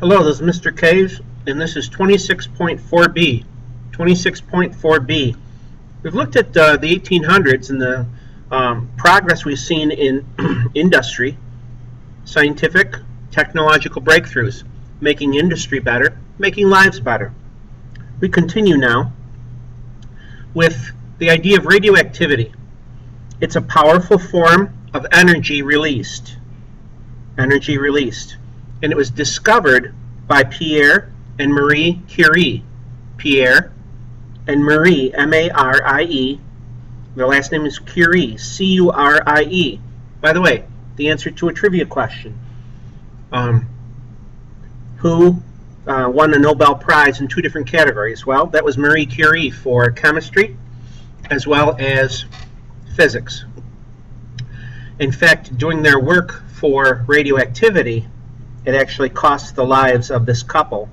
Hello, this is Mr. Caves, and this is 26.4b. 26.4b. We've looked at the 1800s and the progress we've seen in industry, scientific, technological breakthroughs, making industry better, making lives better. We continue now with the idea of radioactivity. It's a powerful form of energy released. And it was discovered by Pierre and Marie Curie. Pierre and Marie, M-A-R-I-E. Their last name is Curie, C-U-R-I-E. By the way, the answer to a trivia question. Who won a Nobel Prize in two different categories? Well, that was Marie Curie for chemistry as well as physics. In fact, doing their work for radioactivity, it actually cost the lives of this couple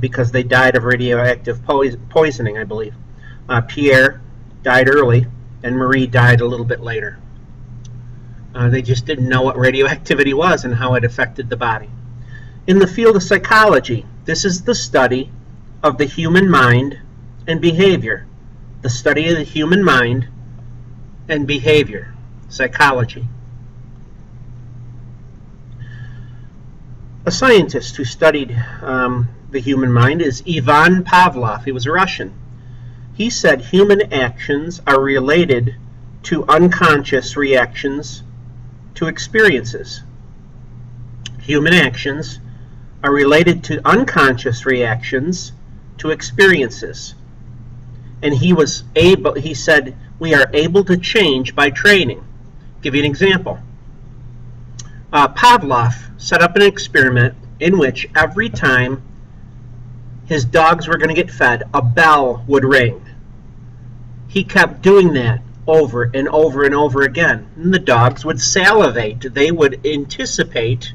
because they died of radioactive poisoning, I believe. Pierre died early, and Marie died a little bit later. They just didn't know what radioactivity was and how it affected the body. In the field of psychology, this is the study of the human mind and behavior. The study of the human mind and behavior. Psychology. A scientist who studied the human mind is Ivan Pavlov. He was a Russian. He said human actions are related to unconscious reactions to experiences. Human actions are related to unconscious reactions to experiences. And he said, we are able to change by training. I'll give you an example. Pavlov set up an experiment in which every time his dogs were going to get fed, a bell would ring. He kept doing that over and over and over again. And the dogs would salivate. They would anticipate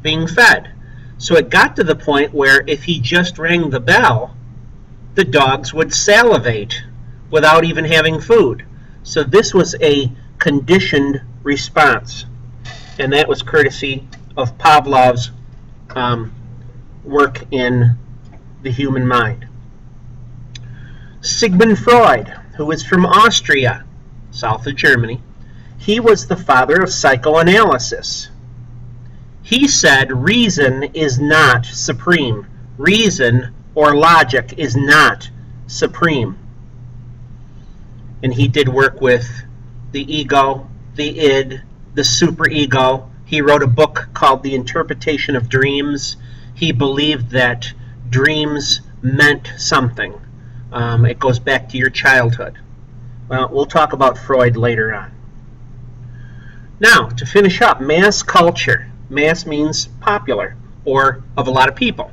being fed. So it got to the point where if he just rang the bell, the dogs would salivate without even having food. So this was a conditioned response. And that was courtesy of Pavlov's work in the human mind. Sigmund Freud, who was from Austria, south of Germany, he was the father of psychoanalysis. He said reason is not supreme. Reason or logic is not supreme. And he did work with the ego, the id, the superego. He wrote a book called The Interpretation of Dreams. He believed that dreams meant something. It goes back to your childhood. Well, we'll talk about Freud later on. Now, to finish up, mass culture. Mass means popular, or of a lot of people.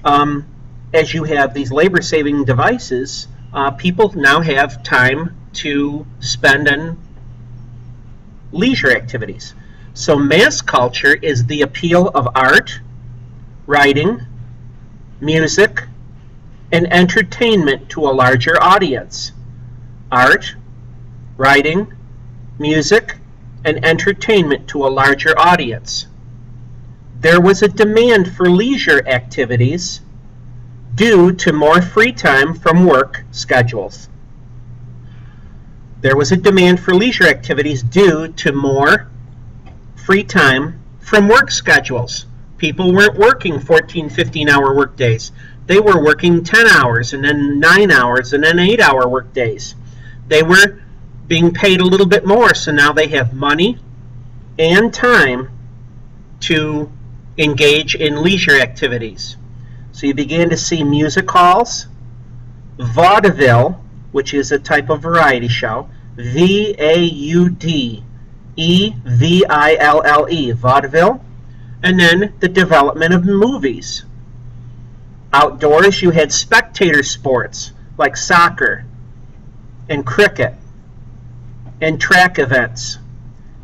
As you have these labor-saving devices, people now have time to spend on leisure activities. So mass culture is the appeal of art, writing, music, and entertainment to a larger audience. Art, writing, music, and entertainment to a larger audience. There was a demand for leisure activities due to more free time from work schedules. There was a demand for leisure activities due to more free time from work schedules. People weren't working 14, 15-hour work days. They were working 10 hours and then 9 hours and then 8-hour work days. They were being paid a little bit more, so now they have money and time to engage in leisure activities. So you began to see music halls, vaudeville, which is a type of variety show, V-A-U-D-E-V-I-L-L-E, vaudeville, and then the development of movies. Outdoors, you had spectator sports like soccer and cricket and track events.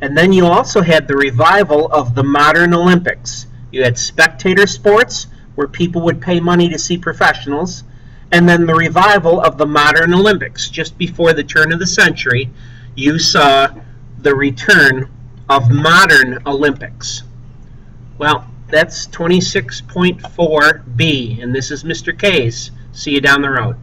And then you also had the revival of the modern Olympics. You had spectator sports where people would pay money to see professionals, and then the revival of the modern Olympics. Just before the turn of the century, you saw the return of modern Olympics. Well, that's 26.4B, and this is Mr. K's. See you down the road.